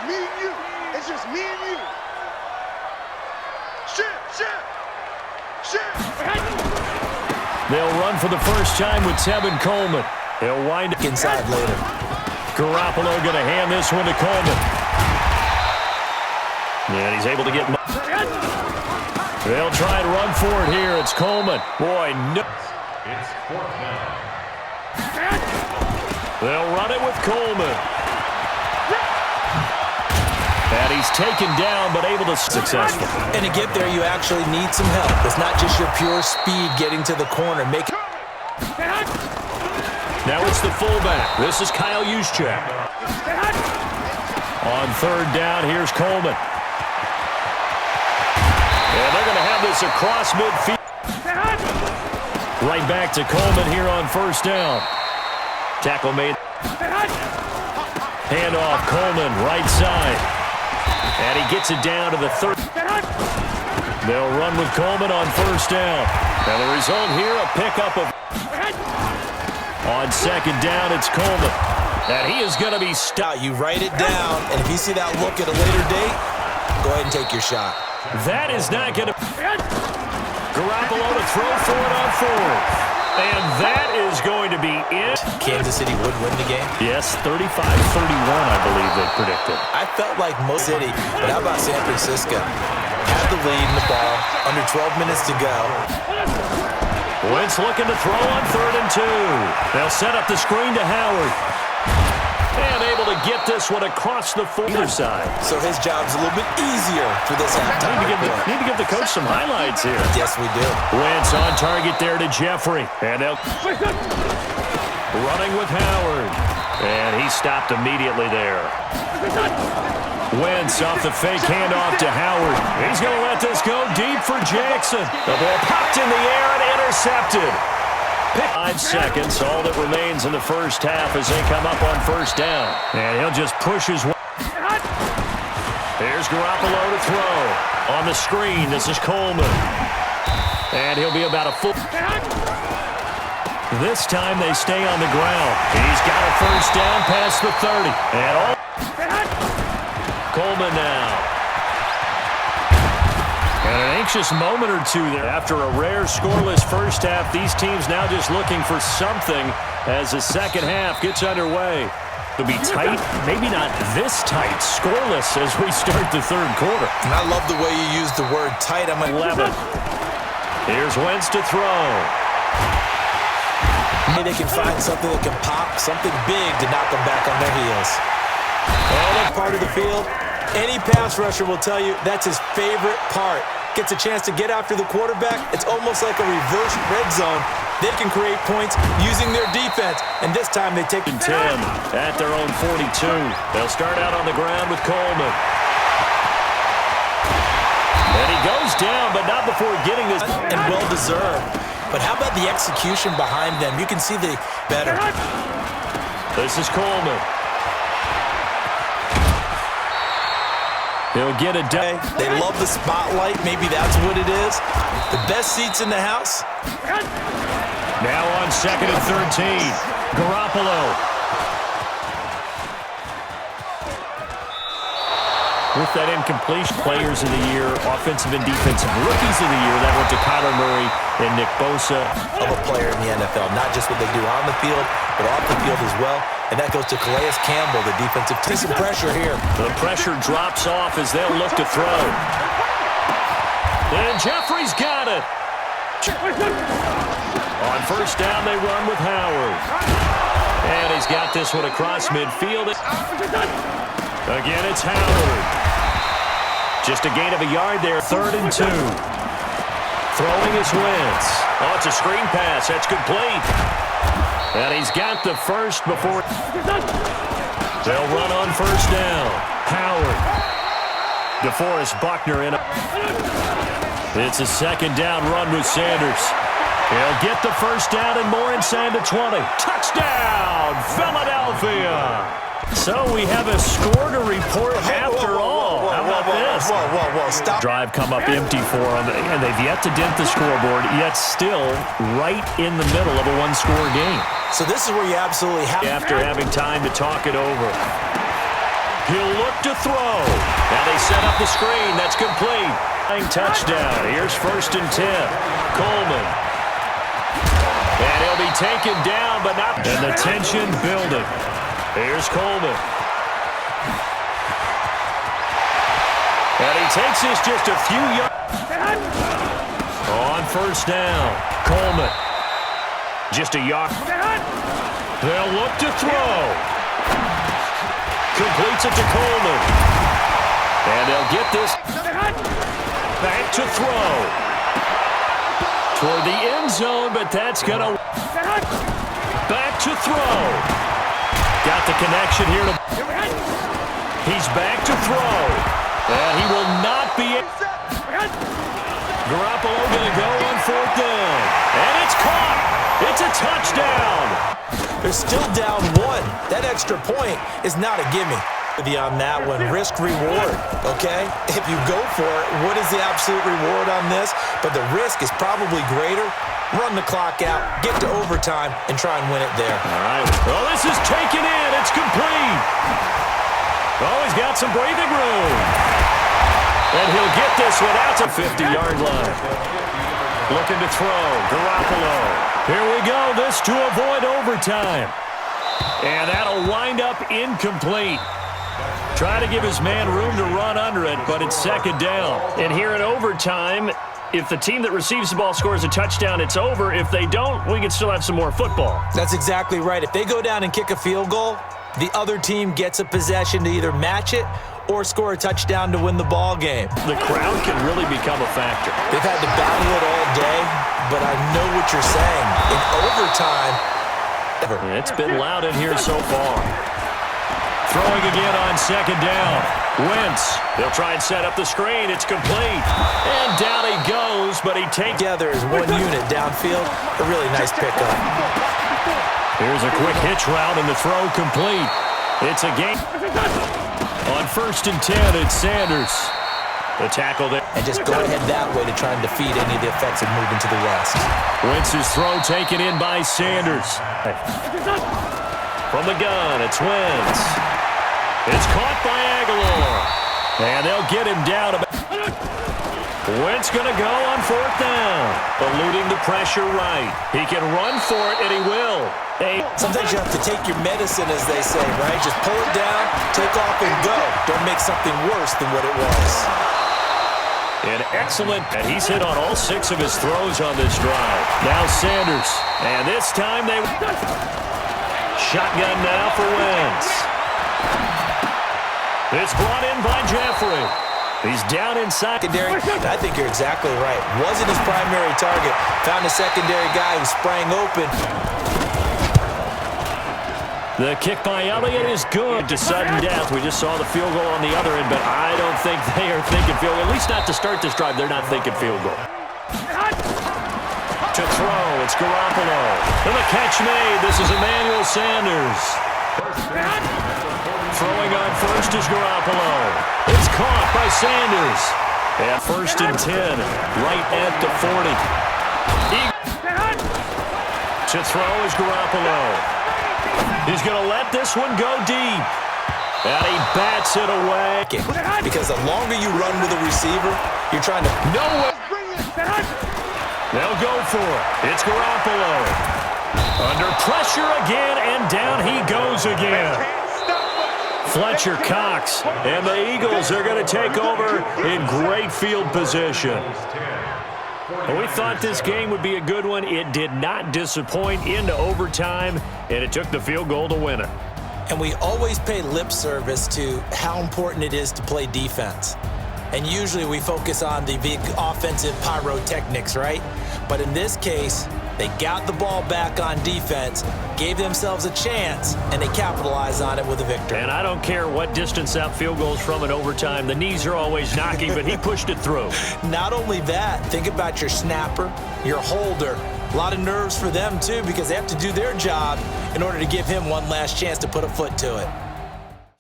me and you. It's just me and you. Shit. They'll run for the first time with Tevin Coleman. He'll wind up inside later. Garoppolo going to hand this one to Coleman. And he's able to get... They'll try and run for it here. It's Coleman. Boy, no. It's fourth down. They'll run it with Coleman. And he's taken down, but able to successful. And to get there, you actually need some help. It's not just your pure speed getting to the corner. Now it's the fullback. This is Kyle Juszczyk. On third down, here's Coleman. And they're going to have this across midfield. Right back to Coleman here on first down. Tackle made. Handoff, Coleman, right side. And he gets it down to the third. They'll run with Coleman on first down. And the result here, a pickup of... On second down, it's Coleman. And he is going to be stopped. You write it down, and if you see that look at a later date, go ahead and take your shot. That is not going to... Garoppolo to throw for it on fourth. And that is going to be it. Kansas City would win the game? Yes, 35-31, I believe they predicted. I felt like most City, but how about San Francisco? Had the lead in the ball, under 12 minutes to go. Wentz looking to throw on 3rd and 2. They'll set up the screen to Howard. And able to get this one across the other side. So his job's a little bit easier for this halftime. Need to give the coach some highlights here. Yes, we do. Wentz on target there to Jeffrey. And they'll... Running with Howard. And he stopped immediately there. Wentz off the fake handoff to Howard. He's going to let this go deep for Jackson. The ball popped in the air and intercepted. 5 seconds, all that remains in the first half as they come up on first down. And he'll just push his way. Here's Garoppolo to throw. On the screen, this is Coleman. And he'll be about a foot. This time they stay on the ground. He's got a first down past the 30. And all... Coleman now. And an anxious moment or two there. After a rare scoreless first half, these teams now just looking for something as the second half gets underway. It'll be tight, maybe not this tight, scoreless as we start the third quarter. And I love the way you use the word tight. I'm 11. Here's Wentz to throw. Maybe they can find something that can pop, something big to knock them back on their heels. All that part of the field, any pass rusher will tell you that's his favorite part. Gets a chance to get after the quarterback. It's almost like a reverse red zone. They can create points using their defense, and this time they take 10 at their own 42. They'll start out on the ground with Coleman. And he goes down, but not before getting this. And well-deserved. But how about the execution behind them? You can see the better. This is Coleman. He'll get a day. They love the spotlight. Maybe that's what it is. The best seats in the house. Now on 2nd and 13. Garoppolo. With that incompletion, players of the year, offensive and defensive rookies of the year, that went to Kyler Murray and Nick Bosa. Of a player in the NFL, not just what they do on the field, but off the field as well. And that goes to Calais Campbell, the defensive team. Some pressure here. The pressure drops off as they'll look to throw. And Jeffrey's got it. On first down, they run with Howard. And he's got this one across midfield. Again, it's Howard. Just a gain of a yard there. 3rd and 2. Throwing is Wentz. Oh, it's a screen pass. That's complete. And he's got the first before. They'll run on first down. Howard. DeForest Buckner in. It's a second down run with Sanders. He'll get the first down and more inside the 20. Touchdown, Philadelphia. So we have a score to report after all. How about this? Stop. Drive come up empty for them, and they've yet to dent the scoreboard, yet still right in the middle of a one-score game. So this is where you absolutely have... After having time to talk it over. He'll look to throw. Now they set up the screen. That's complete. Touchdown. Here's 1st and 10. Coleman. And he'll be taken down, but not. And the tension building. Here's Coleman. And he takes this just a few yards. On 1st down. Coleman. Just a yard. They'll look to throw. Completes it to Coleman. And they'll get this back to throw. Toward the end zone, but that's going to... Back to throw. Got the connection here to... He's back to throw. And he will not be... Garoppolo going to go on 4th down. And it's caught. It's a touchdown. They're still down 1. That extra point is not a gimme. On that one, risk reward, okay? If you go for it, what is the absolute reward on this? But the risk is probably greater. Run the clock out, get to overtime, and try and win it there. All right. Well, this is taken in. It's complete. Oh, he's got some breathing room. And he'll get this one out to 50-yard line. Looking to throw. Garoppolo. Here we go. This to avoid overtime. And that'll wind up incomplete. Try to give his man room to run under it, but it's 2nd down. And here in overtime, if the team that receives the ball scores a touchdown, it's over. If they don't, we can still have some more football. That's exactly right. If they go down and kick a field goal, the other team gets a possession to either match it or score a touchdown to win the ball game. The crowd can really become a factor. They've had to battle it all day, but I know what you're saying. In overtime, it's been loud in here so far. Throwing again on 2nd down. Wentz. They'll try and set up the screen. It's complete. And down he goes, but he takes together as one unit downfield. A really nice pickup. Here's a quick hitch route and the throw complete. It's a game. On 1st and 10, it's Sanders. The tackle there. And just go ahead that way to try and defeat any of the offensive movement to the west. Wentz's throw taken in by Sanders. From the gun, it's Wentz. It's caught by Aguilar. And they'll get him down. Wentz going to go on 4th down. Eluding the pressure right. He can run for it, and he will. Sometimes you have to take your medicine, as they say, right? Just pull it down, take off, and go. Don't make something worse than what it was. An excellent, and he's hit on all 6 of his throws on this drive. Now Sanders, and this time they... Shotgun now for Wentz. It's brought in by Jeffrey. He's down in secondary. I think you're exactly right. Wasn't his primary target. Found a secondary guy who sprang open. The kick by Elliott is good to sudden death. We just saw the field goal on the other end, but I don't think they are thinking field goal. At least not to start this drive. They're not thinking field goal. To throw, it's Garoppolo. And the catch made. This is Emmanuel Sanders. Throwing on 1st is Garoppolo. It's caught by Sanders. And 1st and 10, right at the 40. To throw is Garoppolo. He's going to let this one go deep. And he bats it away. Because the longer you run with a receiver, you're trying to... No way. They'll go for it. It's Garoppolo. Under pressure again, and down he goes again. Fletcher Cox, and the Eagles are going to take over in great field position. We thought this game would be a good one. It did not disappoint into overtime, and it took the field goal to win it. And we always pay lip service to how important it is to play defense. And usually we focus on the big offensive pyrotechnics, right? But in this case, they got the ball back on defense, gave themselves a chance, and they capitalized on it with a victory. And I don't care what distance that field goes from in overtime. The knees are always knocking, but he pushed it through. Not only that, think about your snapper, your holder. A lot of nerves for them, too, because they have to do their job in order to give him one last chance to put a foot to it.